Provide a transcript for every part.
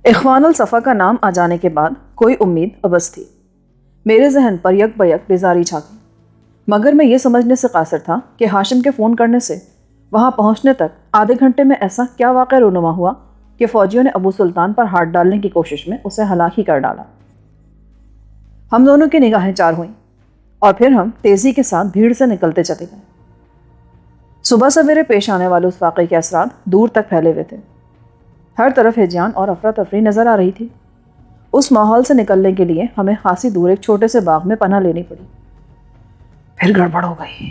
اخوان الصفا کا نام آ جانے کے بعد کوئی امید ابس تھی۔ میرے ذہن پر یک بیک بیزاری چھا گئی، مگر میں یہ سمجھنے سے قاصر تھا کہ ہاشم کے فون کرنے سے وہاں پہنچنے تک آدھے گھنٹے میں ایسا کیا واقعہ رونما ہوا کہ فوجیوں نے ابو سلطان پر ہاتھ ڈالنے کی کوشش میں اسے ہلاک ہی کر ڈالا۔ ہم دونوں کی نگاہیں چار ہوئیں اور پھر ہم تیزی کے ساتھ بھیڑ سے نکلتے چلے گئے۔ صبح سویرے پیش آنے والے اس واقعے کے اثرات دور تک پھیلے ہوئے تھے۔ ہر طرف ہیجان اور افراتفری نظر آ رہی تھی۔ اس ماحول سے نکلنے کے لیے ہمیں خاصی دور ایک چھوٹے سے باغ میں پناہ لینی پڑی۔ پھر گڑبڑ ہو گئی۔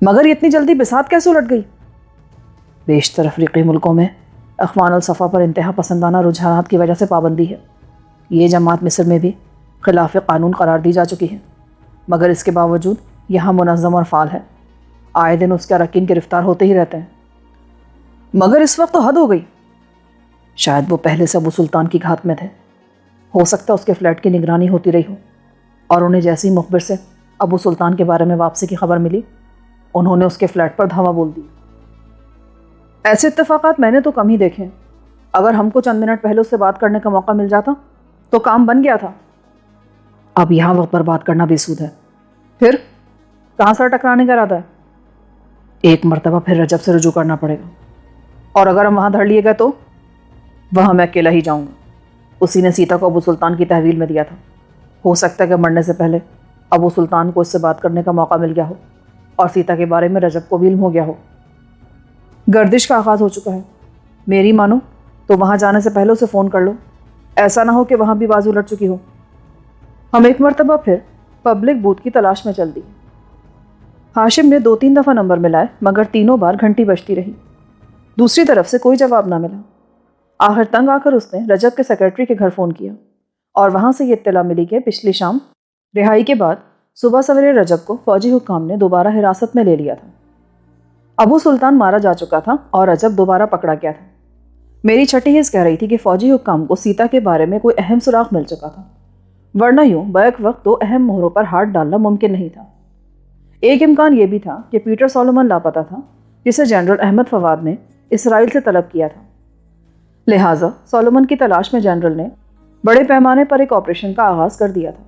مگر اتنی جلدی بساط کیسے الٹ گئی؟ بیشتر افریقی ملکوں میں اخوان الصفا پر انتہا پسندانہ رجحانات کی وجہ سے پابندی ہے۔ یہ جماعت مصر میں بھی خلاف قانون قرار دی جا چکی ہے، مگر اس کے باوجود یہاں منظم اور فعال ہے۔ آئے دن اس کے اراکین گرفتار ہوتے ہی رہتے ہیں۔ مگر اس وقت تو حد ہو گئی۔ شاید وہ پہلے سے ابو سلطان کی گھات میں تھے۔ ہو سکتا اس کے فلیٹ کی نگرانی ہوتی رہی ہو، اور انہیں جیسی مخبر سے ابو سلطان کے بارے میں واپسی کی خبر ملی، انہوں نے اس کے فلیٹ پر دھاوا بول دی۔ ایسے اتفاقات میں نے تو کم ہی دیکھے۔ اگر ہم کو چند منٹ پہلے اس سے بات کرنے کا موقع مل جاتا تو کام بن گیا تھا۔ اب یہاں وقت پر بات کرنا بے سود ہے۔ پھر کہاں سر ٹکرانے کا ارادہ ہے؟ ایک مرتبہ پھر رجب سے رجوع کرنا پڑے گا، اور اگر ہم وہاں دھڑ لیے گئے تو وہاں میں اکیلا ہی جاؤں گا۔ اسی نے سیتا کو ابو سلطان کی تحویل میں دیا تھا۔ ہو سکتا ہے کہ مرنے سے پہلے ابو سلطان کو اس سے بات کرنے کا موقع مل گیا ہو اور سیتا کے بارے میں رجب کو بھی علم ہو گیا ہو۔ گردش کا آغاز ہو چکا ہے۔ میری مانو تو وہاں جانے سے پہلے اسے فون کر لو، ایسا نہ ہو کہ وہاں بھی بازو لٹ چکی ہو۔ ہم ایک مرتبہ پھر پبلک بوتھ کی تلاش میں چل دی۔ ہاشم نے 2-3 دفعہ نمبر ملائے، مگر تینوں بار گھنٹی بجتی رہی۔ دوسری طرف سے کوئی جواب نہ ملا۔ آخر تنگ آ کر اس نے رجب کے سیکرٹری کے گھر فون کیا، اور وہاں سے یہ اطلاع ملی کہ پچھلی شام رہائی کے بعد صبح سویرے رجب کو فوجی حکام نے دوبارہ حراست میں لے لیا تھا۔ ابو سلطان مارا جا چکا تھا اور رجب دوبارہ پکڑا گیا تھا۔ میری چھٹی حص کہہ رہی تھی کہ فوجی حکام کو سیتا کے بارے میں کوئی اہم سراغ مل چکا تھا، ورنہ یوں بیک وقت 2 اہم مہروں پر ہاتھ ڈالنا ممکن نہیں تھا۔ ایک امکان یہ بھی تھا کہ پیٹر سولومن لاپتہ تھا، جسے جنرل احمد فواد نے اسرائیل سے طلب کیا تھا۔ لہٰذا سولومن کی تلاش میں جنرل نے بڑے پیمانے پر ایک آپریشن کا آغاز کر دیا تھا۔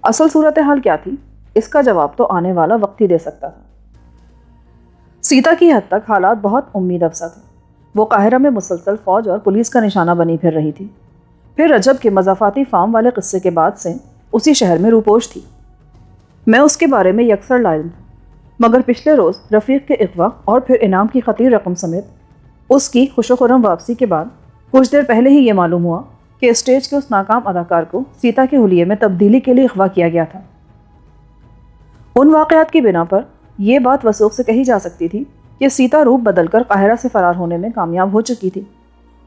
اصل صورتحال کیا تھی، اس کا جواب تو آنے والا وقت ہی دے سکتا تھا۔ سیتا کی حد تک حالات بہت امید افزا تھے۔ وہ قاہرہ میں مسلسل فوج اور پولیس کا نشانہ بنی پھر رہی تھی۔ پھر رجب کے مضافاتی فارم والے قصے کے بعد سے اسی شہر میں روپوش تھی۔ میں اس کے بارے میں یکسر لاعلم تھا، مگر پچھلے روز رفیق کے اغوا اور پھر انعام کی خطیر رقم سمیت اس کی خوش و خرم واپسی کے بعد کچھ دیر پہلے ہی یہ معلوم ہوا کہ اسٹیج کے اس ناکام اداکار کو سیتا کے حلیے میں تبدیلی کے لیے اغوا کیا گیا تھا۔ ان واقعات کی بنا پر یہ بات وثوق سے کہی جا سکتی تھی کہ سیتا روپ بدل کر قاہرہ سے فرار ہونے میں کامیاب ہو چکی تھی،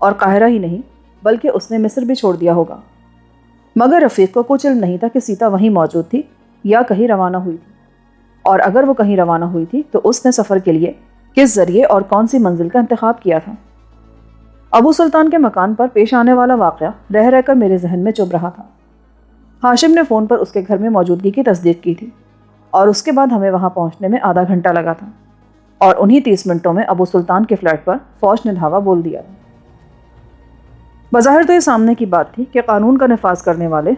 اور قاہرہ ہی نہیں بلکہ اس نے مصر بھی چھوڑ دیا ہوگا۔ مگر رفیق کو کچھ علم نہیں تھا کہ سیتا وہیں موجود تھی یا کہیں روانہ ہوئی تھی، اور اگر وہ کہیں روانہ ہوئی تھی تو اس نے سفر کے لیے کس ذریعے اور کون سی منزل کا انتخاب کیا تھا۔ ابو سلطان کے مکان پر پیش آنے والا واقعہ رہ رہ کر میرے ذہن میں چبھ رہا تھا۔ ہاشم نے فون پر اس کے گھر میں موجودگی کی تصدیق کی تھی، اور اس کے بعد ہمیں وہاں پہنچنے میں آدھا گھنٹہ لگا تھا، اور انہی 30 منٹوں میں ابو سلطان کے فلیٹ پر فوج نے دھاوا بول دیا تھا۔ بظاہر تو یہ سامنے کی بات تھی کہ قانون کا نفاذ کرنے والے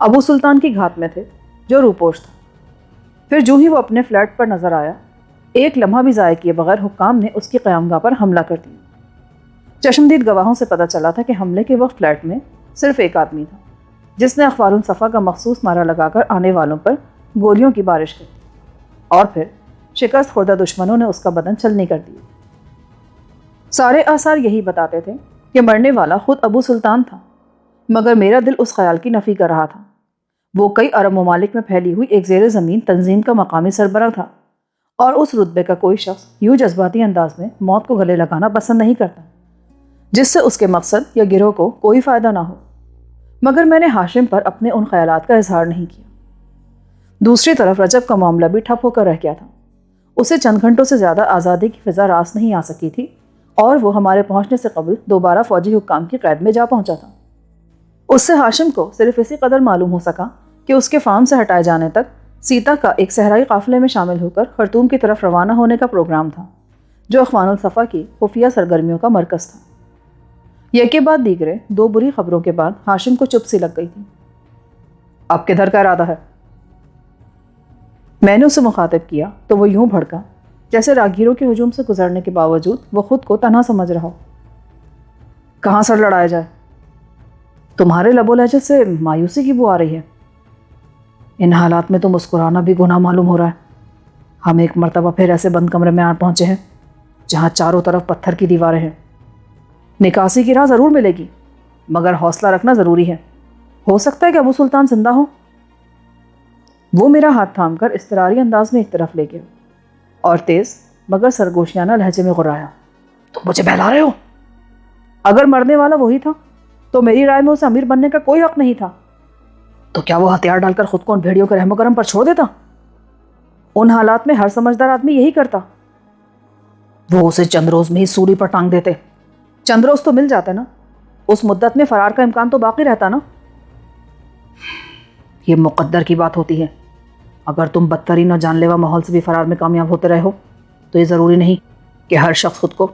ابو سلطان کی گھات میں تھے، جو روپوش تھا۔ پھر جو ہی وہ اپنے فلیٹ پر نظر آیا، ایک لمحہ بھی ضائع کیے بغیر حکام نے اس کی قیامگاہ پر حملہ کر دیا۔ چشمدید گواہوں سے پتہ چلا تھا کہ حملے کے وقت فلیٹ میں صرف ایک آدمی تھا، جس نے اخوان الصفا کا مخصوص نعرہ لگا کر آنے والوں پر گولیوں کی بارش کر دی، اور پھر شکست خوردہ دشمنوں نے اس کا بدن چھلنی کر دیا۔ سارے آثار یہی بتاتے تھے کہ مرنے والا خود ابو سلطان تھا، مگر میرا دل اس خیال کی نفی کر رہا تھا۔ وہ کئی عرب ممالک میں پھیلی ہوئی ایک زیر زمین تنظیم کا مقامی سربراہ تھا، اور اس رتبے کا کوئی شخص یوں جذباتی انداز میں موت کو گلے لگانا پسند نہیں کرتا جس سے اس کے مقصد یا گروہ کو کوئی فائدہ نہ ہو۔ مگر میں نے ہاشم پر اپنے ان خیالات کا اظہار نہیں کیا۔ دوسری طرف رجب کا معاملہ بھی ٹھپ ہو کر رہ گیا تھا۔ اسے چند گھنٹوں سے زیادہ آزادی کی فضا راس نہیں آ سکی تھی، اور وہ ہمارے پہنچنے سے قبل دوبارہ فوجی حکام کی قید میں جا پہنچا تھا۔ اس سے ہاشم کو صرف اسی قدر معلوم ہو سکا کہ اس کے فارم سے ہٹائے جانے تک سیتا کا ایک صحرائی قافلے میں شامل ہو کر خرطوم کی طرف روانہ ہونے کا پروگرام تھا، جو اخوان الصفا کی خفیہ سرگرمیوں کا مرکز تھا۔ یہ کے بعد دیگرے 2 بری خبروں کے بعد ہاشم کو چپ سی لگ گئی تھی۔ اب کدھر کا ارادہ ہے؟ میں نے اسے مخاطب کیا تو وہ یوں بھڑکا جیسے راگیروں کے ہجوم سے گزرنے کے باوجود وہ خود کو تنہا سمجھ رہا ہو۔ کہاں سر لڑایا جائے؟ تمہارے لب و لہجے سے مایوسی کی بو آ رہی ہے۔ ان حالات میں تو مسکرانا بھی گناہ معلوم ہو رہا ہے۔ ہم ایک مرتبہ پھر ایسے بند کمرے میں آ پہنچے ہیں جہاں چاروں طرف پتھر کی دیواریں ہیں۔ نکاسی کی راہ ضرور ملے گی، مگر حوصلہ رکھنا ضروری ہے۔ ہو سکتا ہے کہ ابو سلطان زندہ ہو۔ وہ میرا ہاتھ تھام کر اضطراری انداز میں ایک طرف لے گیا اور تیز مگر سرگوشیانہ لہجے میں غرایا، تم مجھے بہلا رہے ہو؟ اگر مرنے والا وہی تھا تو میری رائے میں اسے امیر بننے کا کوئی حق نہیں تھا۔ تو کیا وہ ہتھیار ڈال کر خود کو ان بھیڑیوں کے رحم و کرم پر چھوڑ دیتا؟ ان حالات میں ہر سمجھدار آدمی یہی کرتا۔ وہ اسے چند روز میں ہی سولی پر ٹانگ دیتے۔ چند روز تو مل جاتے نا، اس مدت میں فرار کا امکان تو باقی رہتا نا۔ یہ مقدر کی بات ہوتی ہے۔ اگر تم بدترین اور جان لیوا ماحول سے بھی فرار میں کامیاب ہوتے رہے ہو تو یہ ضروری نہیں کہ ہر شخص خود کو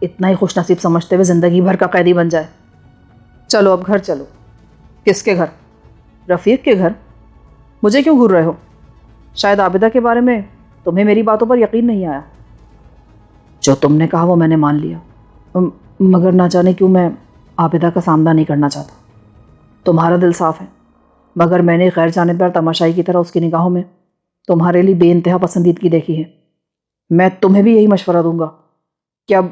اتنا ہی خوش نصیب سمجھتے ہوئے زندگی بھر کا قیدی بن جائے۔ چلو اب گھر چلو۔ کس کے گھر؟ رفیق کے گھر؟ مجھے کیوں گھور رہے ہو؟ شاید عابدہ کے بارے میں تمہیں میری باتوں پر یقین نہیں آیا۔ جو تم نے کہا وہ میں نے مان لیا، مگر نہ جانے کیوں میں عابدہ کا سامنا نہیں کرنا چاہتا۔ تمہارا دل صاف ہے، مگر میں نے غیر جانبدار تماشائی کی طرح اس کی نگاہوں میں تمہارے لیے بے انتہا پسندیدگی دیکھی ہے۔ میں تمہیں بھی یہی مشورہ دوں گا کہ اب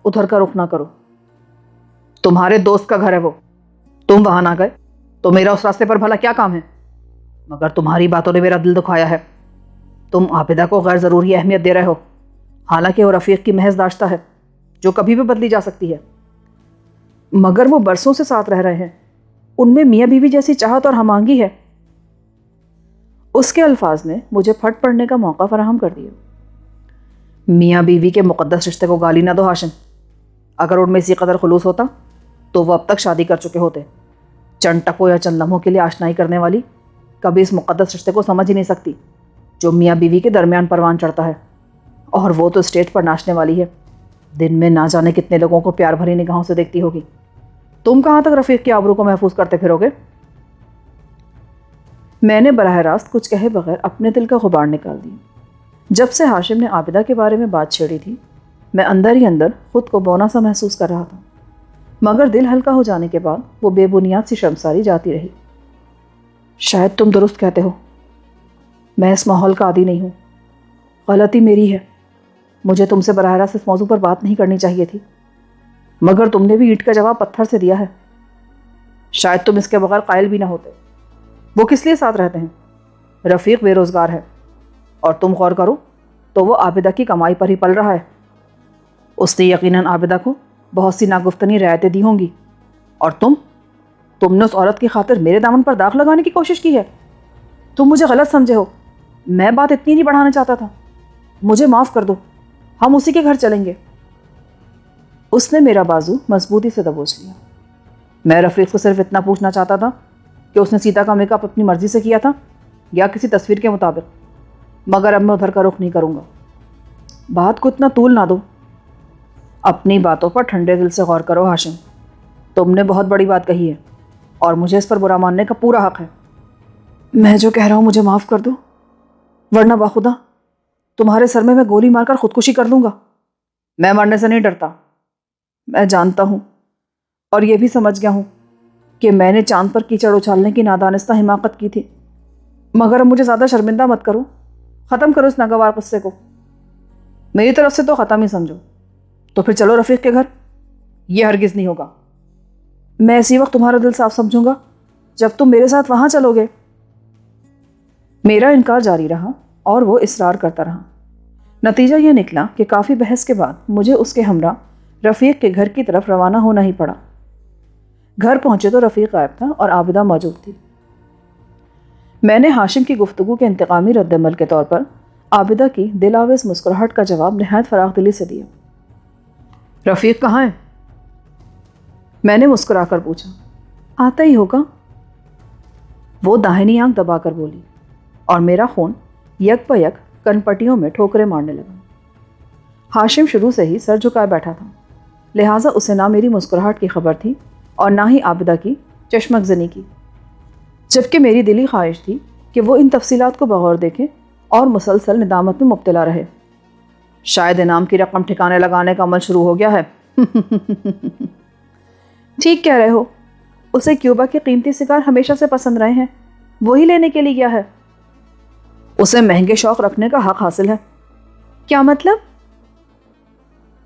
ادھر کا رخ نہ کرو۔ تمہارے دوست کا گھر ہے وہ، تم وہاں نہ گئے تو میرا اس راستے پر بھلا کیا کام ہے؟ مگر تمہاری باتوں نے میرا دل دکھایا ہے۔ تم عابدہ کو غیر ضروری اہمیت دے رہے ہو، حالانکہ وہ رفیق کی محض داشتہ ہے جو کبھی بھی بدلی جا سکتی ہے۔ مگر وہ برسوں سے ساتھ رہ رہے ہیں، ان میں میاں بیوی جیسی چاہت اور ہم آہنگی ہے۔ اس کے الفاظ نے مجھے پھٹ پڑنے کا موقع فراہم کر دیا۔ میاں بیوی کے مقدس رشتے کو گالی نہ دو ہاشم۔ اگر ان میں اسی قدر خلوص ہوتا تو وہ اب تک شادی کر چکے ہوتے۔ چند ٹکوں یا چند لمحوں کے لیے آشنائی کرنے والی کبھی اس مقدس رشتے کو سمجھ ہی نہیں سکتی جو میاں بیوی کے درمیان پروان چڑھتا ہے، اور وہ تو اسٹیج پر ناچنے والی ہے۔ دن میں نہ جانے کتنے لوگوں کو پیار بھری نگاہوں سے دیکھتی ہوگی۔ تم کہاں تک رفیق کی آبرو کو محفوظ کرتے پھرو گے؟ میں نے براہ راست کچھ کہے بغیر اپنے دل کا غبار نکال دیا۔ جب سے ہاشم نے عابدہ کے بارے میں بات چھیڑی تھی میں اندر ہی اندر خود کو بونا سا محسوس کر رہا تھا، مگر دل ہلکا ہو جانے کے بعد وہ بے بنیاد سی شرمساری جاتی رہی۔ شاید تم درست کہتے ہو، میں اس ماحول کا عادی نہیں ہوں۔ غلطی میری ہے، مجھے تم سے براہ راست اس موضوع پر بات نہیں کرنی چاہیے تھی، مگر تم نے بھی اینٹ کا جواب پتھر سے دیا ہے۔ شاید تم اس کے بغیر قائل بھی نہ ہوتے۔ وہ کس لیے ساتھ رہتے ہیں؟ رفیق بے روزگار ہے، اور تم غور کرو تو وہ عابدہ کی کمائی پر ہی پل رہا ہے۔ اس نے یقیناً عابدہ کو بہت سی ناگفتنی رعایتیں دی ہوں گی، اور تم نے اس عورت کی خاطر میرے دامن پر داغ لگانے کی کوشش کی ہے۔ تم مجھے غلط سمجھے ہو، میں بات اتنی نہیں بڑھانا چاہتا تھا۔ مجھے معاف کر دو، ہم اسی کے گھر چلیں گے۔ اس نے میرا بازو مضبوطی سے دبوچ لیا۔ میں رفیق کو صرف اتنا پوچھنا چاہتا تھا کہ اس نے سیتا کا میک اپ اپنی مرضی سے کیا تھا یا کسی تصویر کے مطابق، مگر اب میں ادھر کا رخ نہیں کروں گا۔ بات کو اتنا طول نہ دو، اپنی باتوں پر ٹھنڈے دل سے غور کرو ہاشم۔ تم نے بہت بڑی بات کہی ہے اور مجھے اس پر برا ماننے کا پورا حق ہے۔ میں جو کہہ رہا ہوں مجھے معاف کر دو، ورنہ باخدا تمہارے سر میں گولی مار کر خودکشی کر لوں گا۔ میں مرنے سے نہیں ڈرتا، میں جانتا ہوں اور یہ بھی سمجھ گیا ہوں کہ میں نے چاند پر کیچڑ اچھالنے کی نادانستہ حماقت کی تھی، مگر اب مجھے زیادہ شرمندہ مت کرو۔ ختم کرو اس ناگوار قصے کو، میری طرف سے تو ختم ہی سمجھو۔ تو پھر چلو رفیق کے گھر۔ یہ ہرگز نہیں ہوگا۔ میں اسی وقت تمہارا دل صاف سمجھوں گا جب تم میرے ساتھ وہاں چلو گے۔ میرا انکار جاری رہا اور وہ اصرار کرتا رہا۔ نتیجہ یہ نکلا کہ کافی بحث کے بعد مجھے اس کے ہمراہ رفیق کے گھر کی طرف روانہ ہونا ہی پڑا۔ گھر پہنچے تو رفیق غائب تھا اور عابدہ موجود تھی۔ میں نے ہاشم کی گفتگو کے انتقامی رد عمل کے طور پر عابدہ کی دل آویز مسکراہٹ کا جواب نہایت فراخ دلی سے دیا۔ رفیق کہاں ہے؟ میں نے مسکرا کر پوچھا۔ آتا ہی ہوگا۔ وہ داہنی آنکھ دبا کر بولی اور میرا خون یک بہ یک کن پٹیوں میں ٹھوکریں مارنے لگا۔ ہاشم شروع سے ہی سر جھکائے بیٹھا تھا، لہٰذا اسے نہ میری مسکراہٹ کی خبر تھی اور نہ ہی عابدہ کی چشمک زنی کی، جبکہ میری دلی خواہش تھی کہ وہ ان تفصیلات کو بغور دیکھے اور مسلسل ندامت میں مبتلا رہے۔ شاید انعام کی رقم ٹھکانے لگانے کا عمل شروع ہو گیا ہے۔ ٹھیک کہہ رہے ہو، اسے کیوبا کے قیمتی سگار ہمیشہ سے پسند رہے ہیں، وہی لینے کے لیے گیا ہے۔ اسے مہنگے شوق رکھنے کا حق حاصل ہے۔ کیا مطلب؟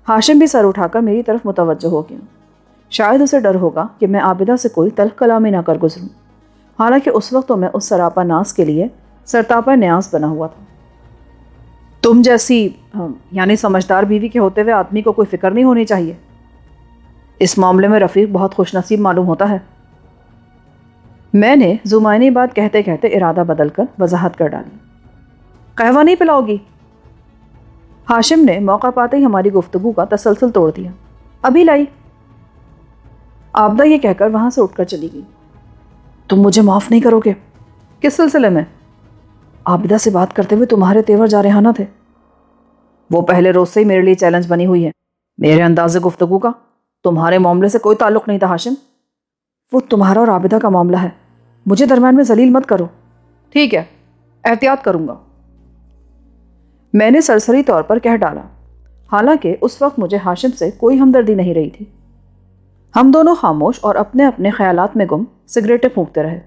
ہاشم بھی سر اٹھا کر میری طرف متوجہ ہو گیا۔ شاید اسے ڈر ہوگا کہ میں عابدہ سے کوئی تلخ کلامی نہ کر گزروں، حالانکہ اس وقت تو میں اس سراپا ناز کے لیے سرتاپا نیاز بنا ہوا تھا۔ تم جیسی یعنی سمجھدار بیوی کے ہوتے ہوئے آدمی کو کوئی فکر نہیں ہونی چاہیے۔ اس معاملے میں رفیق بہت خوش نصیب معلوم ہوتا ہے۔ میں نے زمائنی بات کہتے کہتے ارادہ بدل کر وضاحت کر ڈالی۔ قہوہ نہیں پلاؤ گی؟ ہاشم نے موقع پاتے ہی ہماری گفتگو کا تسلسل توڑ دیا۔ ابھی لائی۔ عابدہ یہ کہہ کر وہاں سے اٹھ کر چلی گئی۔ تم مجھے معاف نہیں کرو گے؟ کس سلسلے میں؟ عابدہ سے بات کرتے ہوئے تمہارے تیور جارحانہ تھے۔ وہ پہلے روز سے ہی میرے لیے چیلنج بنی ہوئی ہے۔ میرے انداز گفتگو کا تمہارے معاملے سے کوئی تعلق نہیں تھا ہاشم۔ وہ تمہارا اور عابدہ کا معاملہ ہے، مجھے درمیان میں ذلیل مت کرو۔ ٹھیک ہے، احتیاط کروں گا، میں نے سرسری طور پر کہہ ڈالا، حالانکہ اس وقت مجھے ہاشم سے کوئی ہمدردی نہیں رہی تھی۔ ہم دونوں خاموش اور اپنے اپنے خیالات میں گم سگریٹیں پھونکتے رہے۔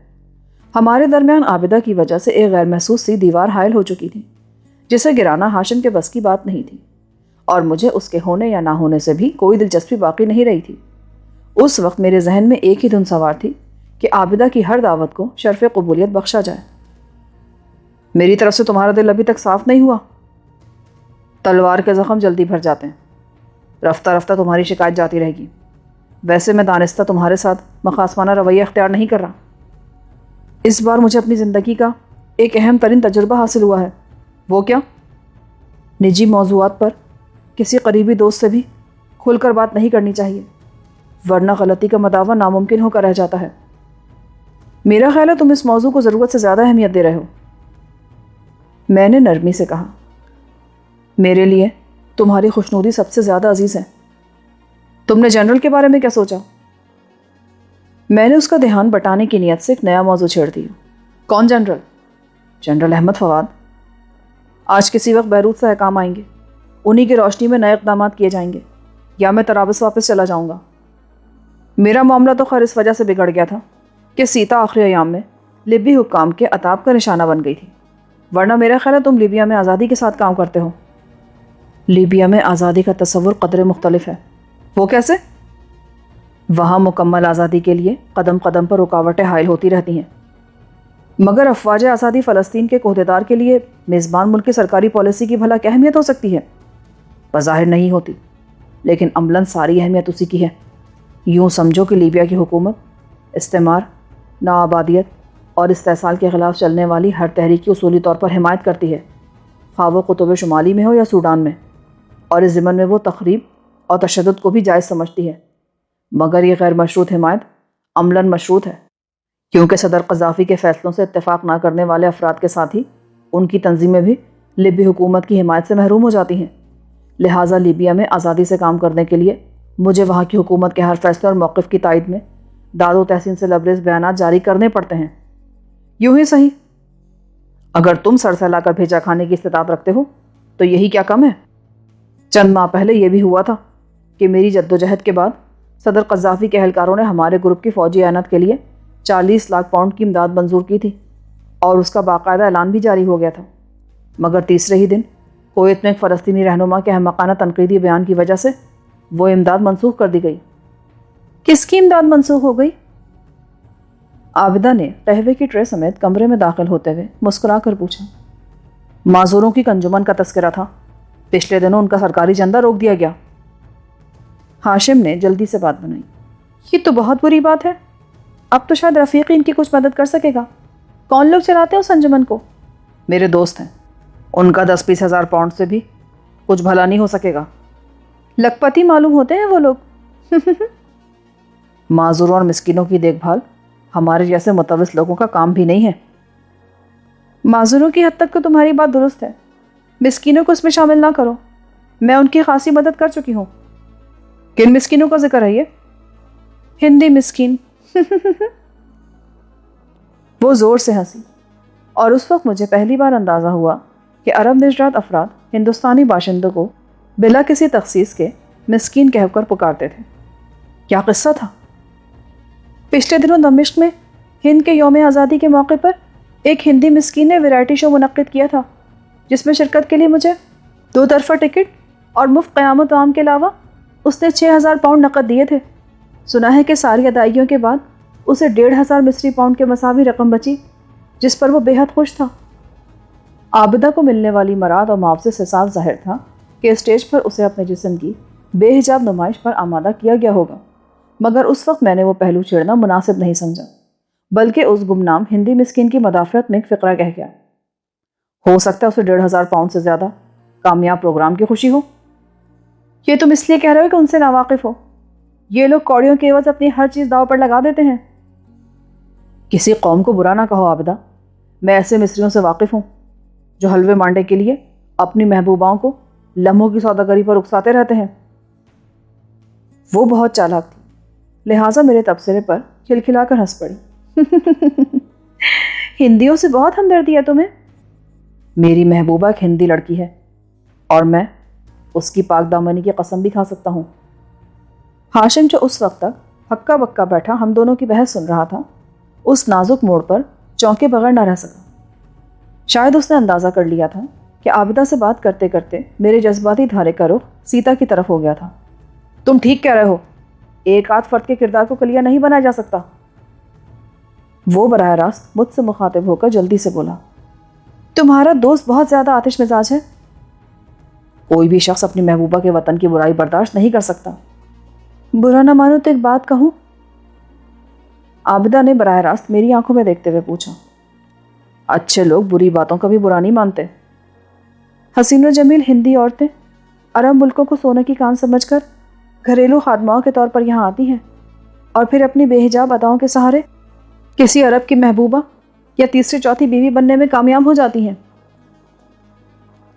ہمارے درمیان عابدہ کی وجہ سے ایک غیر محسوس سی دیوار حائل ہو چکی تھی، جسے گرانا ہاشم کے بس کی بات نہیں تھی، اور مجھے اس کے ہونے یا نہ ہونے سے بھی کوئی دلچسپی باقی نہیں رہی تھی۔ اس وقت میرے ذہن میں ایک ہی دھن سوار تھی کہ عابدہ کی ہر دعوت کو شرف قبولیت بخشا جائے۔ میری طرف سے تمہارا دل ابھی تک صاف نہیں ہوا؟ تلوار کے زخم جلدی بھر جاتے ہیں، رفتہ رفتہ تمہاری شکایت جاتی رہے گی۔ ویسے میں دانستہ تمہارے ساتھ مخاصمانہ رویہ اختیار نہیں کر رہا۔ اس بار مجھے اپنی زندگی کا ایک اہم ترین تجربہ حاصل ہوا ہے۔ وہ کیا؟ نجی موضوعات پر کسی قریبی دوست سے بھی کھل کر بات نہیں کرنی چاہیے، ورنہ غلطی کا مداوع ناممکن ہو کر رہ جاتا ہے۔ میرا خیال ہے تم اس موضوع کو ضرورت سے زیادہ اہمیت دے رہے ہو، میں نے نرمی سے کہا۔ میرے لیے تمہاری خوشنودی سب سے زیادہ عزیز ہے۔ تم نے جنرل کے بارے میں کیا سوچا؟ میں نے اس کا دھیان بٹانے کی نیت سے ایک نیا موضوع چھیڑ دیا۔ کون جنرل؟ جنرل احمد فواد۔ آج کسی وقت بیروت سے حکام آئیں گے، انہی کی روشنی میں نئے اقدامات کیے جائیں گے، یا میں طرابلس واپس چلا جاؤں گا۔ میرا معاملہ تو خیر اس وجہ سے بگڑ گیا تھا کہ سیتا آخری ایام میں لیبی حکام کے عتاب کا نشانہ بن گئی تھی، ورنہ میرا خیال ہے تم لیبیا میں آزادی کے ساتھ کام کرتے ہو۔ لیبیا میں آزادی کا تصور قدرے مختلف ہے۔ وہ کیسے؟ وہاں مکمل آزادی کے لیے قدم قدم پر رکاوٹیں حائل ہوتی رہتی ہیں، مگر افواج آزادی فلسطین کے عہدیدار کے لیے میزبان ملک کی سرکاری پالیسی کی بھلا کیا اہمیت ہو سکتی ہے؟ بظاہر نہیں ہوتی، لیکن عملاً ساری اہمیت اسی کی ہے۔ یوں سمجھو کہ لیبیا کی حکومت استعمار، نوآبادیت اور استحصال کے خلاف چلنے والی ہر تحریک کی اصولی طور پر حمایت کرتی ہے، خواہ وہ قطب شمالی میں ہو یا سوڈان میں، اور اس ضمن میں وہ تخریب اور تشدد کو بھی جائز سمجھتی ہے۔ مگر یہ غیر مشروط حمایت عملاً مشروط ہے، کیونکہ صدر قذافی کے فیصلوں سے اتفاق نہ کرنے والے افراد کے ساتھ ہی ان کی تنظیمیں بھی لیبی حکومت کی حمایت سے محروم ہو جاتی ہیں۔ لہٰذا لیبیا میں آزادی سے کام کرنے کے لیے مجھے وہاں کی حکومت کے ہر فیصلے اور موقف کی تائید میں داد و تحسین سے لبریز بیانات جاری کرنے پڑتے ہیں۔ یوں ہی صحیح، اگر تم سر سے لا کر بھیجا کھانے کی استطاعت رکھتے ہو تو یہی کیا کم ہے۔ چند ماہ پہلے یہ بھی ہوا تھا کہ میری جدوجہد کے بعد صدر قذافی کے اہلکاروں نے ہمارے گروپ کی فوجی اعانت کے لیے 40 لاکھ پاؤنڈ کی امداد منظور کی تھی، اور اس کا باقاعدہ اعلان بھی جاری ہو گیا تھا، مگر تیسرے ہی دن کویت میں ایک فلسطینی رہنما کے احمقانہ تنقیدی بیان کی وجہ سے وہ امداد منسوخ کر دی گئی۔ کس کی امداد منسوخ ہو گئی؟ عابدہ نے قہوے کی ٹرے سمیت کمرے میں داخل ہوتے ہوئے مسکرا کر پوچھا۔ معذوروں کی انجمن کا تذکرہ تھا، پچھلے دنوں ان کا سرکاری چندہ روک دیا گیا۔ ہاشم نے جلدی سے بات بنائی۔ یہ تو بہت بری بات ہے، اب تو شاید رفیق ان کی کچھ مدد کر سکے گا۔ کون لوگ چلاتے ہیں اس انجمن کو؟ میرے دوست ہیں، ان کا 10-20 ہزار پاؤنڈ سے بھی کچھ بھلا نہیں ہو سکے گا۔ لکھپتی معلوم ہوتے ہیں وہ لوگ۔ معذوروں اور مسکینوں کی دیکھ بھال ہمارے جیسے متوس لوگوں کا کام بھی نہیں ہے۔ معذوروں کی حد تک تو تمہاری بات درست ہے، مسکینوں کو اس میں شامل نہ کرو، میں ان کی خاصی مدد کر چکی ہوں۔ کن مسکینوں کا ذکر ہے یہ؟ ہندی مسکین۔ وہ زور سے ہنسی، اور اس وقت مجھے پہلی بار اندازہ ہوا کہ عرب نژاد افراد ہندوستانی باشندوں کو بلا کسی تخصیص کے مسکین کہہ کر پکارتے تھے۔ کیا قصہ تھا؟ پچھلے دنوں دمشق میں ہند کے یوم آزادی کے موقع پر ایک ہندی مسکین نے ویرائٹی شو منعقد کیا تھا، جس میں شرکت کے لیے مجھے 2 طرفہ ٹکٹ اور مفت قیام و طعام کے علاوہ اس نے 6,000 پاؤنڈ نقد دیے تھے۔ سنا ہے کہ ساری ادائیگیوں کے بعد اسے 1,500 مصری پاؤنڈ کے مساوی رقم بچی، جس پر وہ بے حد خوش تھا۔ عابدہ کو ملنے والی مراد اور معاوضے سے صاف ظاہر تھا کہ اسٹیج پر اسے اپنے جسم کی بے حجاب نمائش پر آمادہ کیا گیا ہوگا، مگر اس وقت میں نے وہ پہلو چھیڑنا مناسب نہیں سمجھا، بلکہ اس گمنام ہندی مسکین کی مدافعت میں ایک فقرہ کہہ گیا۔ ہو سکتا ہے اسے 1,500 پاؤنڈ سے زیادہ کامیاب پروگرام کی خوشی ہو۔ یہ تم اس لیے کہہ رہے ہو کہ ان سے ناواقف ہو؟ یہ لوگ کوڑیوں کے عوض اپنی ہر چیز داؤ پر لگا دیتے ہیں۔ کسی قوم کو برا نہ کہو عابدہ، میں ایسے مصریوں سے واقف ہوں جو حلوے مانڈے کے لیے اپنی محبوباؤں کو لمحوں کی سوداگری پر اکساتے رہتے ہیں۔ وہ بہت چالاک تھی، لہٰذا میرے تبصرے پر کھلکھلا کر ہنس پڑی۔ ہندیوں سے بہت ہمدردی ہے تمہیں؟ میری محبوبہ ایک ہندی لڑکی ہے، اور میں اس کی پاک دامنی کی قسم بھی کھا سکتا ہوں۔ ہاشم جو اس وقت تک ہکا بکا بیٹھا ہم دونوں کی بحث سن رہا تھا، اس نازک موڑ پر چونکے بغیر نہ رہ سکا۔ شاید اس نے اندازہ کر لیا تھا کہ عابدہ سے بات کرتے کرتے میرے جذباتی دھارے کا رخ سیتا کی طرف ہو گیا تھا۔ تم ٹھیک کہہ رہے ہو، ایک آدھ فرد کے کردار کو کلیہ نہیں بنایا جا سکتا۔ وہ براہ راست مجھ سے مخاطب ہو کر جلدی سے بولا، تمہارا دوست بہت زیادہ آتش مزاج ہے۔ کوئی بھی شخص اپنی محبوبہ کے وطن کی برائی برداشت نہیں کر سکتا۔ برا نہ مانو تو ایک بات کہوں؟ عابدہ نے براہ راست میری آنکھوں میں دیکھتے ہوئے پوچھا۔ اچھے لوگ بری باتوں کا بھی برا نہیں مانتے۔ حسین و جمیل ہندی عورتیں عرب ملکوں کو سونے کی کان سمجھ کر گھریلو خادماؤں کے طور پر یہاں آتی ہیں، اور پھر اپنی بے حجاب اداؤں کے سہارے کسی عرب کی محبوبہ یا تیسری چوتھی بیوی بننے میں کامیاب ہو جاتی ہیں۔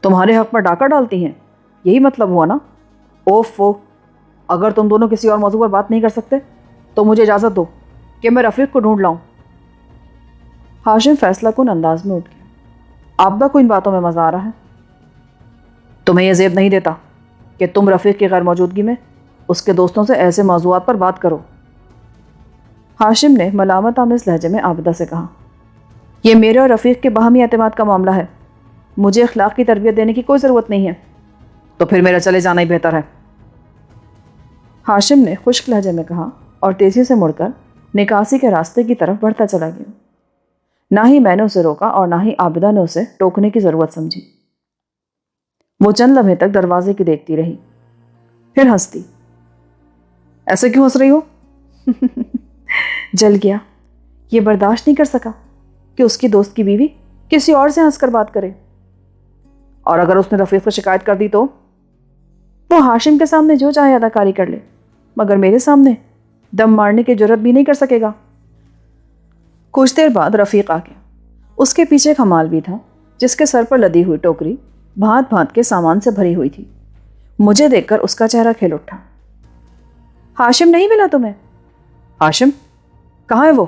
تمہارے حق پر ڈاکہ ڈالتی ہیں، یہی مطلب ہوا نا؟ اوف، اگر تم دونوں کسی اور موضوع پر بات نہیں کر سکتے تو مجھے اجازت دو کہ میں رفیق کو ڈھونڈ لاؤں۔ ہاشم فیصلہ کن انداز میں اٹھ گیا۔ عابدہ کو ان باتوں میں مزہ آ رہا ہے۔ تمہیں یہ زیب نہیں دیتا کہ تم رفیق کی غیر موجودگی میں اس کے دوستوں سے ایسے موضوعات پر بات کرو۔ ہاشم نے ملامت آمیز لہجے میں عابدہ سے کہا، یہ میرے اور رفیق کے باہمی اعتماد کا معاملہ ہے، مجھے اخلاق کی تربیت دینے کی کوئی ضرورت نہیں ہے۔ تو پھر میرا چلے جانا ہی بہتر ہے، ہاشم نے خشک لہجے میں کہا، اور تیزی سے مڑ کر نکاسی کے راستے کی طرف بڑھتا چلا گیا۔ نہ ہی میں نے اسے روکا اور نہ ہی عابدہ نے اسے ٹوکنے کی ضرورت سمجھی۔ وہ چند لمحے تک دروازے کی دیکھتی رہی، پھر ہنستی۔ ایسے کیوں ہنس رہی ہو؟ جل گیا، یہ برداشت نہیں کر سکا کہ اس کی دوست کی بیوی کسی اور سے ہنس کر بات کرے۔ اور اگر اس نے رفیق سے شکایت کر دی تو؟ وہ ہاشم کے سامنے جو چاہے اداکاری کر لے، مگر میرے سامنے دم مارنے کی جرت بھی نہیں کر سکے گا۔ کچھ دیر بعد رفیق آ گیا۔ اس کے پیچھے ایک حمال بھی تھا، جس کے سر پر لدی ہوئی ٹوکری بھانت بھانت کے سامان سے بھری ہوئی تھی۔ مجھے دیکھ کر اس کا چہرہ کھل اٹھا۔ ہاشم نہیں ملا تمہیں؟ ہاشم کہاں ہے؟ وہ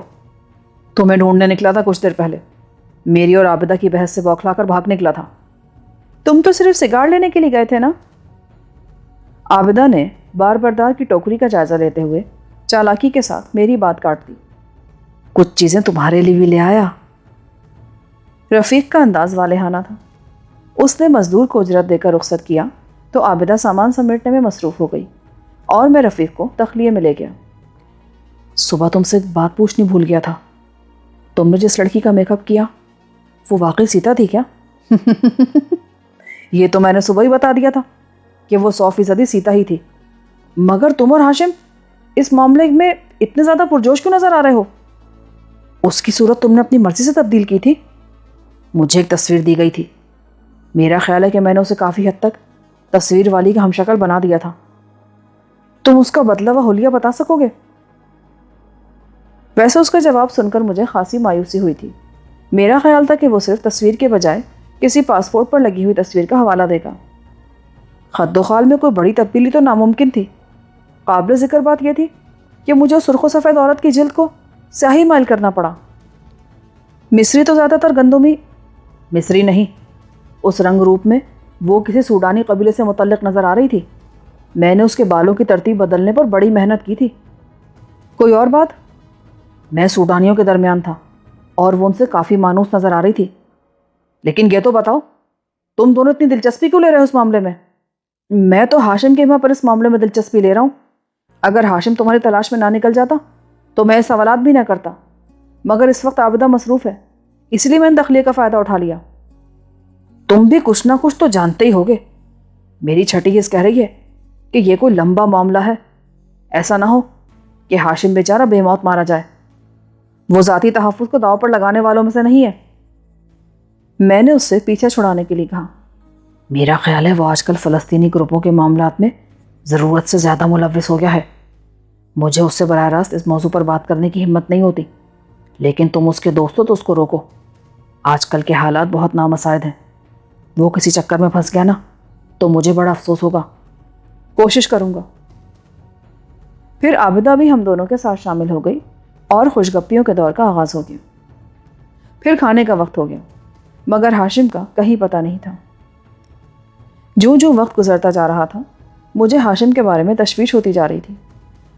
تمہیں ڈھونڈنے نکلا تھا کچھ دیر پہلے، میری اور عابدہ کی بحث سے بوکھلا کر بھاگ نکلا تھا۔ تم تو صرف سگار لینے کے لیے گئے تھے نا؟ عابدہ نے بار بردار کی ٹوکری کا جائزہ لیتے ہوئے چالاکی کے ساتھ میری بات کاٹ دی۔ کچھ چیزیں تمہارے لیے بھی لے آیا۔ رفیق کا انداز والہانہ تھا۔ اس نے مزدور کو اجرت دے کر رخصت کیا تو عابدہ سامان سمیٹنے میں مصروف ہو گئی، اور میں رفیق کو تخلیے میں لے گیا۔ صبح تم سے بات پوچھنی بھول گیا تھا، تم نے جس لڑکی کا میک اپ کیا وہ واقعی سیتا تھی کیا؟ یہ تو میں نے صبح ہی بتا دیا تھا کہ وہ 100% سیتا ہی تھی، مگر تم اور ہاشم اس معاملے میں اتنے زیادہ پرجوش کیوں نظر آ رہے ہو؟ اس کی صورت تم نے اپنی مرضی سے تبدیل کی تھی؟ مجھے ایک تصویر دی گئی تھی، میرا خیال ہے کہ میں نے اسے کافی حد تک تصویر والی کا ہمشکل بنا دیا تھا۔ تم اس کا بدلہ و حلیہ بتا سکو گے؟ ویسے اس کا جواب سن کر مجھے خاصی مایوسی ہوئی تھی۔ میرا خیال تھا کہ وہ صرف تصویر کے بجائے کسی پاسپورٹ پر لگی ہوئی تصویر کا حوالہ دے گا۔ خد و خال میں کوئی بڑی تبدیلی تو ناممکن تھی۔ قابل ذکر بات یہ تھی کہ مجھے سرخ و سفید عورت کی جلد کو سیاہی مائل کرنا پڑا۔ مصری تو زیادہ تر گندمی، مصری نہیں، اس رنگ روپ میں وہ کسی سوڈانی قبیلے سے متعلق نظر آ رہی تھی۔ میں نے اس کے بالوں کی ترتیب بدلنے پر بڑی محنت کی تھی۔ کوئی اور بات؟ میں سوڈانیوں کے درمیان تھا اور وہ ان سے کافی مانوس نظر آ رہی تھی۔ لیکن یہ تو بتاؤ، تم دونوں اتنی دلچسپی کیوں لے رہے ہو اس معاملے میں؟ میں تو ہاشم کے وہاں پر اس معاملے میں دلچسپی لے رہا ہوں۔ اگر ہاشم تمہاری تلاش میں نہ نکل جاتا تو میں سوالات بھی نہ کرتا، مگر اس وقت عابدہ مصروف ہے، اس لیے میں نے دخلیے کا فائدہ اٹھا لیا۔ تم بھی کچھ نہ کچھ تو جانتے ہی ہوگے۔ میری چھٹی یہ کہہ رہی ہے کہ یہ کوئی لمبا معاملہ ہے، ایسا نہ ہو کہ ہاشم بیچارہ بے موت مارا جائے۔ وہ ذاتی تحفظ کو داؤ پر لگانے والوں میں سے نہیں ہے۔ میں نے اس سے پیچھے چھڑانے کے لیے کہا، میرا خیال ہے وہ آج کل فلسطینی گروپوں کے معاملات میں ضرورت سے زیادہ ملوث ہو گیا ہے۔ مجھے اس سے براہ راست اس موضوع پر بات کرنے کی ہمت نہیں ہوتی، لیکن تم اس کے دوست ہو تو اس کو روکو۔ آج کل کے حالات بہت نامساعد ہیں۔ وہ کسی چکر میں پھنس گیا نا تو مجھے بڑا افسوس ہوگا۔ کوشش کروں گا۔ پھر عابدہ بھی ہم دونوں کے ساتھ شامل ہو گئی اور خوشگپیوں کے دور کا آغاز ہو گیا۔ پھر کھانے کا وقت ہو گیا، مگر ہاشم کا کہیں پتہ نہیں تھا۔ جوں جوں وقت گزرتا جا رہا تھا، مجھے ہاشم کے بارے میں تشویش ہوتی جا رہی تھی،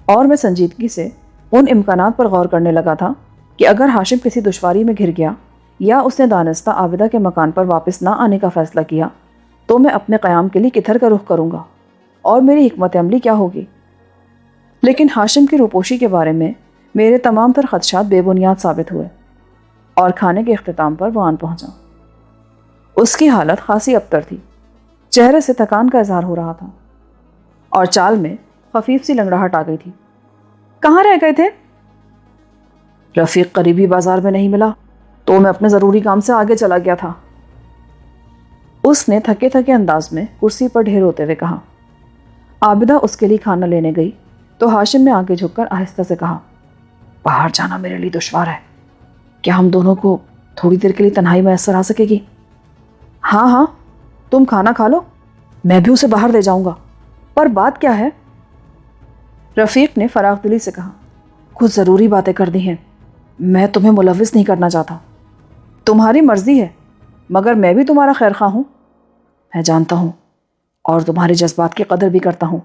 اور میں سنجیدگی سے ان امکانات پر غور کرنے لگا تھا کہ اگر ہاشم کسی دشواری میں گھر گیا یا اس نے دانستہ عابدہ کے مکان پر واپس نہ آنے کا فیصلہ کیا تو میں اپنے قیام کے لیے کدھر کا رخ کروں گا اور میری حکمت عملی کیا ہوگی۔ لیکن ہاشم کی روپوشی کے بارے میں میرے تمام تر خدشات بے بنیاد ثابت ہوئے، اور کھانے کے اختتام پر وہ آن پہنچا۔ اس کی حالت خاصی ابتر تھی، چہرے سے تھکان کا اظہار ہو رہا تھا اور چال میں خفیف سی لنگڑاہٹ آ گئی تھی۔ کہاں رہ گئے تھے؟ رفیق قریبی بازار میں نہیں ملا تو میں اپنے ضروری کام سے آگے چلا گیا تھا، اس نے تھکے تھکے انداز میں کرسی پر ڈھیر ہوتے ہوئے کہا۔ عابدہ اس کے لیے کھانا لینے گئی تو ہاشم نے آگے جھک کر آہستہ سے کہا، باہر جانا میرے لیے دشوار ہے، کیا ہم دونوں کو تھوڑی دیر کے لیے تنہائی میسر آ سکے گی؟ ہاں ہاں، تم کھانا کھا لو، میں بھی اسے باہر لے جاؤں گا۔ پر بات کیا ہے؟ رفیق نے فراغ دلی سے کہا، کچھ ضروری باتیں کر دی ہیں، میں تمہیں ملوث نہیں کرنا چاہتا۔ تمہاری مرضی ہے، مگر میں بھی تمہارا خیر خواہ ہوں۔ میں جانتا ہوں اور تمہارے جذبات کی قدر بھی کرتا ہوں،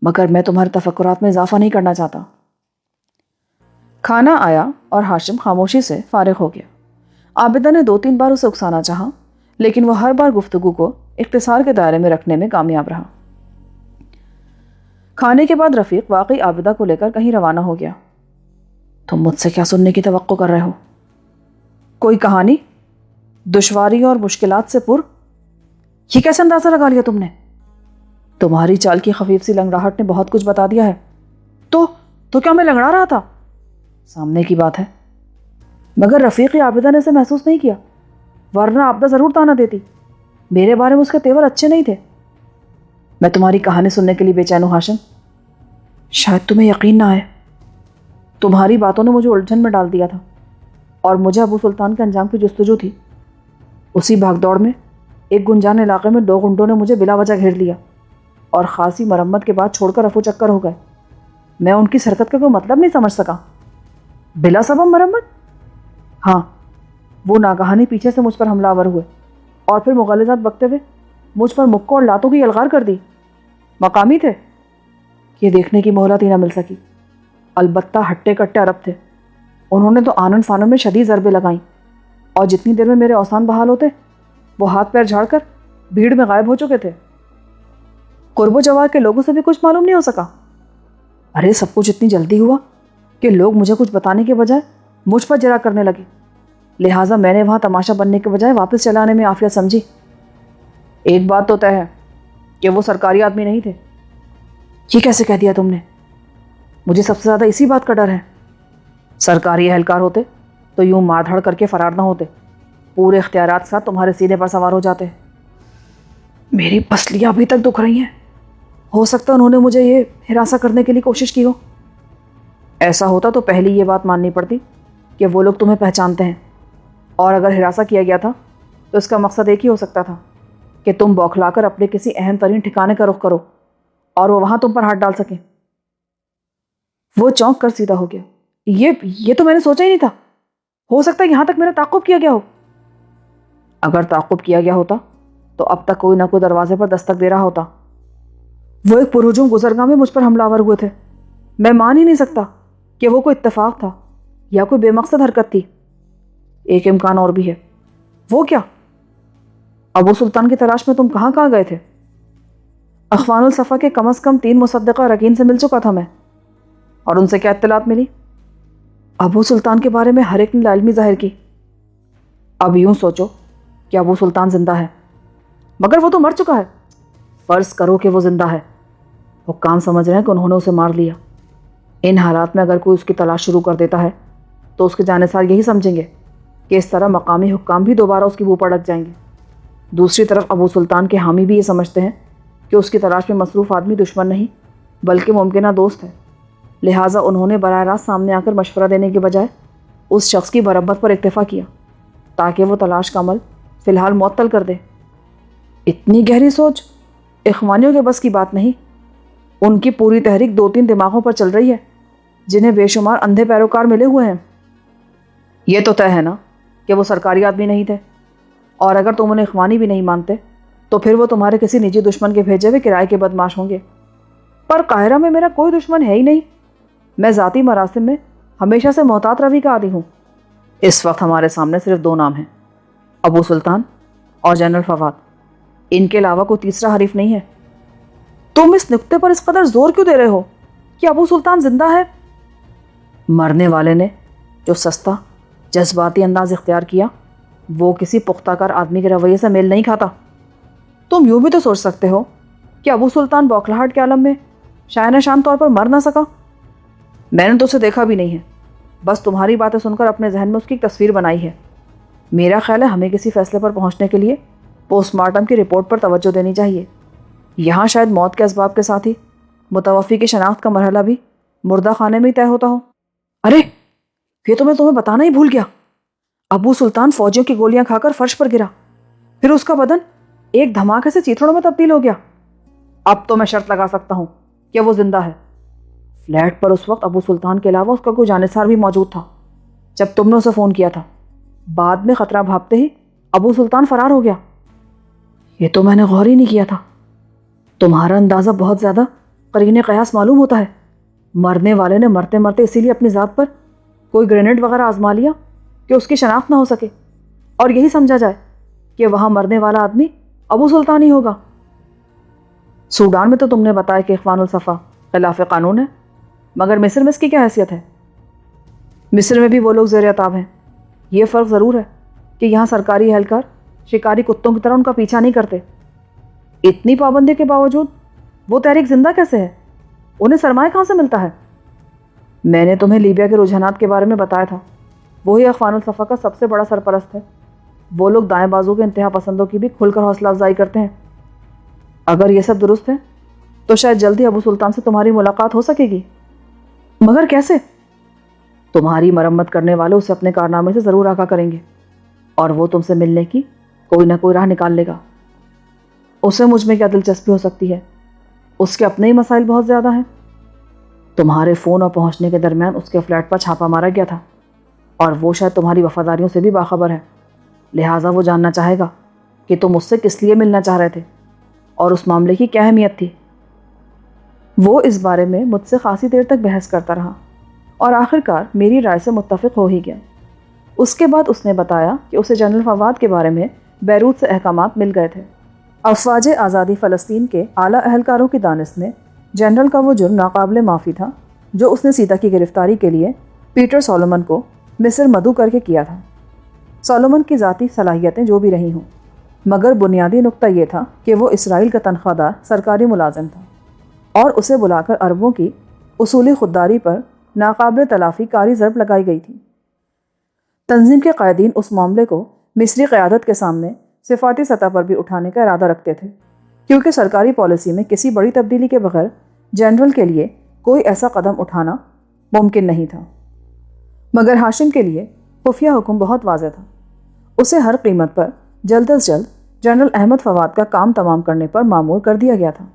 مگر میں تمہارے تفکرات میں اضافہ نہیں کرنا چاہتا۔ کھانا آیا اور ہاشم خاموشی سے فارغ ہو گیا۔ عابدہ نے 2-3 بار اسے اکسانا چاہا، لیکن وہ ہر بار گفتگو کو اختصار کے دائرے میں رکھنے میں کامیاب رہا۔ کھانے کے بعد رفیق واقعی عابدہ کو لے کر کہیں روانہ ہو گیا۔ تم مجھ سے کیا سننے کی توقع کر رہے ہو؟ کوئی کہانی؟ دشواری اور مشکلات سے پر؟ یہ کیسے اندازہ لگا لیا تم نے؟ تمہاری چال کی خفیف سی لنگڑاہٹ نے بہت کچھ بتا دیا ہے۔ تو کیا میں لنگڑا رہا تھا؟ سامنے کی بات ہے، مگر رفیقی عابدہ نے اسے محسوس نہیں کیا، ورنہ عابدہ ضرور تانا دیتی۔ میرے بارے میں اس کے تیور اچھے نہیں تھے۔ میں تمہاری کہانی سننے کے لیے بے چین ہوں ہاشم، شاید تمہیں یقین نہ آئے، تمہاری باتوں نے مجھے الجھن میں ڈال دیا تھا، اور مجھے ابو سلطان کے انجام کی جستجو تھی۔ اسی بھاگ دوڑ میں ایک گنجان علاقے میں 2 گنڈوں نے مجھے بلا وجہ گھیر لیا اور خاصی مرمت کے بعد چھوڑ کر رفو چکر ہو گئے۔ میں ان کی حرکت کا کوئی مطلب نہیں سمجھ سکا۔ بلا سبب مرمت؟ ہاں، وہ ناگہانی پیچھے سے مجھ پر حملہ آور ہوئے اور پھر مغالطات بکتے ہوئے مجھ پر مکوں اور لاتوں کی یلغار کر دی۔ مقامی تھے، یہ دیکھنے کی مہلت ہی نہ مل سکی، البتہ ہٹے کٹے عرب تھے۔ انہوں نے تو آنن فانن میں شدید ضربیں لگائیں، اور جتنی دیر میں میرے اوسان بحال ہوتے وہ ہاتھ پیر جھاڑ کر بھیڑ میں غائب ہو چکے تھے۔ قرب و جوار کے لوگوں سے بھی کچھ معلوم نہیں ہو سکا؟ ارے سب کچھ اتنی جلدی ہوا کہ لوگ مجھے کچھ بتانے کے بجائے مجھ پر جرا کرنے لگے، لہٰذا میں نے وہاں تماشا بننے کے بجائے واپس چلانے میں عافیت سمجھی۔ ایک بات تو طے ہے کہ وہ سرکاری آدمی نہیں تھے۔ یہ کیسے کہہ دیا تم نے؟ مجھے سب سے زیادہ اسی بات کا ڈر ہے۔ سرکاری اہلکار ہوتے تو یوں مار دھاڑ کر کے فرار نہ ہوتے، پورے اختیارات کے ساتھ تمہارے سینے پر سوار ہو جاتے۔ میری پسلیاں ابھی تک دکھ رہی ہیں، ہو سکتا ہے انہوں نے مجھے یہ ہراساں کرنے کے لیے کوشش کی ہو۔ ایسا ہوتا تو پہلی یہ بات ماننی پڑتی کہ وہ لوگ تمہیں پہچانتے ہیں، اور اگر ہراساں کیا گیا تھا تو اس کا مقصد ایک ہی ہو سکتا تھا کہ تم بوکھلا کر اپنے کسی اہم ترین ٹھکانے کا رخ کرو اور وہ وہاں تم پر ہاتھ ڈال سکیں۔ وہ چونک کر سیدھا ہو گیا۔ یہ تو میں نے سوچا ہی نہیں تھا، ہو سکتا ہے یہاں تک میرا تعاقب کیا گیا ہو۔ اگر تعاقب کیا گیا ہوتا تو اب تک کوئی نہ کوئی دروازے پر دستک دے رہا ہوتا۔ وہ ایک پرہجوم گزرگاہ میں مجھ پر حملہ آور ہوئے تھے۔ میں مان ہی نہیں سکتا کہ وہ کوئی اتفاق تھا یا کوئی بے مقصد حرکت تھی۔ ایک امکان اور بھی ہے۔ وہ کیا؟ ابو سلطان کی تلاش میں تم کہاں کہاں گئے تھے؟ اخوان الصفا کے کم از کم 3 مصدقہ رکین سے مل چکا تھا میں، اور ان سے کیا اطلاعات ملی؟ ابو سلطان کے بارے میں ہر ایک نے لاعلمی ظاہر کی۔ اب یوں سوچو کہ ابو سلطان زندہ ہے، مگر وہ تو مر چکا ہے۔ فرض کرو کہ وہ زندہ ہے، حکام سمجھ رہے ہیں کہ انہوں نے اسے مار لیا۔ ان حالات میں اگر کوئی اس کی تلاش شروع کر دیتا ہے تو اس کے جانثار یہی سمجھیں گے کہ اس طرح مقامی حکام بھی دوبارہ اس کی بو پر لگ جائیں گے۔ دوسری طرف ابو سلطان کے حامی بھی یہ سمجھتے ہیں کہ اس کی تلاش میں مصروف آدمی دشمن نہیں بلکہ ممکنہ دوست ہے، لہٰذا انہوں نے براہ راست سامنے آ کر مشورہ دینے کے بجائے اس شخص کی مرمت پر اکتفا کیا تاکہ وہ تلاش کا عمل فی الحال معطل کر دے۔ اتنی گہری سوچ اخوانیوں کے بس کی بات نہیں۔ ان کی پوری تحریک 2-3 دماغوں پر چل رہی ہے جنہیں بے شمار اندھے پیروکار ملے ہوئے ہیں۔ یہ تو طے ہے نا کہ وہ سرکاری آدمی نہیں تھے، اور اگر تم انہیں اخوانی بھی نہیں مانتے تو پھر وہ تمہارے کسی نجی دشمن کے بھیجے ہوئے کرائے کے بدماش ہوں گے۔ پر قاہرہ میں میرا کوئی دشمن ہے ہی نہیں۔ میں ذاتی مراسم میں ہمیشہ سے محتاط روی کا عادی ہوں۔ اس وقت ہمارے سامنے صرف 2 نام ہیں، ابو سلطان اور جنرل فواد۔ ان کے علاوہ کوئی تیسرا حریف نہیں ہے۔ تم اس نقطے پر اس قدر زور کیوں دے رہے ہو کہ ابو سلطان زندہ ہے؟ مرنے والے نے جو سستا جذباتی انداز اختیار کیا وہ کسی پختہ کار آدمی کے رویے سے میل نہیں کھاتا۔ تم یوں بھی تو سوچ سکتے ہو کہ ابو سلطان بوکھلاہٹ کے عالم میں شائن شان طور پر مر نہ سکا۔ میں نے تو اسے دیکھا بھی نہیں ہے، بس تمہاری باتیں سن کر اپنے ذہن میں اس کی ایک تصویر بنائی ہے۔ میرا خیال ہے ہمیں کسی فیصلے پر پہنچنے کے لیے پوسٹ مارٹم کی رپورٹ پر توجہ دینی چاہیے۔ یہاں شاید موت کے اسباب کے ساتھ ہی متوفی کی شناخت کا مرحلہ بھی مردہ خانے میں ہی طے ہوتا ہو۔ ارے یہ تو میں تمہیں بتانا ہی بھول گیا۔ ابو سلطان فوجیوں کی گولیاں کھا کر فرش پر گرا، پھر اس کا بدن ایک دھماکے سے چیتڑوں میں تبدیل ہو گیا۔ اب تو میں شرط لگا سکتا ہوں کہ وہ زندہ ہے۔ فلیٹ پر اس وقت ابو سلطان کے علاوہ اس کا کوئی جانثار بھی موجود تھا جب تم نے اسے فون کیا تھا۔ بعد میں خطرہ بھاپتے ہی ابو سلطان فرار ہو گیا۔ یہ تو میں نے غور ہی نہیں کیا تھا۔ تمہارا اندازہ بہت زیادہ قرین قیاس معلوم ہوتا ہے۔ مرنے والے نے مرتے مرتے اسی لیے اپنی ذات پر کوئی گرینیڈ وغیرہ آزما لیا کہ اس کی شناخت نہ ہو سکے اور یہی سمجھا جائے کہ وہاں مرنے والا آدمی ابو سلطان ہی ہوگا۔ سوڈان میں تو تم نے بتایا کہ اخوان الصفا خلاف قانون ہے، مگر مصر میں اس کی کیا حیثیت ہے؟ مصر میں بھی وہ لوگ زیر عتاب ہیں۔ یہ فرق ضرور ہے کہ یہاں سرکاری اہلکار شکاری کتوں کی طرح ان کا پیچھا نہیں کرتے۔ اتنی پابندی کے باوجود وہ تحریک زندہ کیسے ہے؟ انہیں سرمایہ کہاں سے ملتا ہے؟ میں نے تمہیں لیبیا کے رجحانات کے بارے میں بتایا تھا۔ وہی اخوان الصفا کا سب سے بڑا سرپرست ہے۔ وہ لوگ دائیں بازو کے انتہا پسندوں کی بھی کھل کر حوصلہ افزائی کرتے ہیں۔ اگر یہ سب درست ہے تو شاید جلدی ابو سلطان سے تمہاری ملاقات ہو سکے گی۔ مگر کیسے؟ تمہاری مرمت کرنے والے اسے اپنے کارنامے سے ضرور آگاہ کریں گے اور وہ تم سے ملنے کی کوئی نہ کوئی راہ نکال لے گا۔ اسے مجھ میں کیا دلچسپی ہو سکتی ہے؟ اس کے اپنے ہی مسائل بہت زیادہ ہیں۔ تمہارے فون اور پہنچنے کے درمیان اس کے فلیٹ پر چھاپا مارا گیا تھا اور وہ شاید تمہاری وفاداریوں سے بھی باخبر ہے، لہٰذا وہ جاننا چاہے گا کہ تم اس سے کس لیے ملنا چاہ رہے تھے اور اس معاملے کی کیا اہمیت تھی۔ وہ اس بارے میں مجھ سے خاصی دیر تک بحث کرتا رہا اور آخر کار میری رائے سے متفق ہو ہی گیا۔ اس کے بعد اس نے بتایا کہ اسے جنرل فواد کے بارے میں بیروت سے احکامات مل گئے تھے۔ افواج آزادی فلسطین کے اعلیٰ اہلکاروں کی دانست میں جنرل کا وہ جرم ناقابل معافی تھا جو اس نے سیتا کی گرفتاری کے لیے پیٹر سولومن کو مصر مدعو کر کے کیا تھا۔ سولومن کی ذاتی صلاحیتیں جو بھی رہی ہوں، مگر بنیادی نقطہ یہ تھا کہ وہ اسرائیل کا تنخواہ دار سرکاری ملازم تھا اور اسے بلا کر عربوں کی اصولی خودداری پر ناقابل تلافی کاری ضرب لگائی گئی تھی۔ تنظیم کے قائدین اس معاملے کو مصری قیادت کے سامنے سفارتی سطح پر بھی اٹھانے کا ارادہ رکھتے تھے، کیونکہ سرکاری پالیسی میں کسی بڑی تبدیلی کے بغیر جنرل کے لیے کوئی ایسا قدم اٹھانا ممکن نہیں تھا۔ مگر ہاشم کے لیے خفیہ حکم بہت واضح تھا۔ اسے ہر قیمت پر جلد از جلد جنرل احمد فواد کا کام تمام کرنے پر مامور کر دیا گیا تھا۔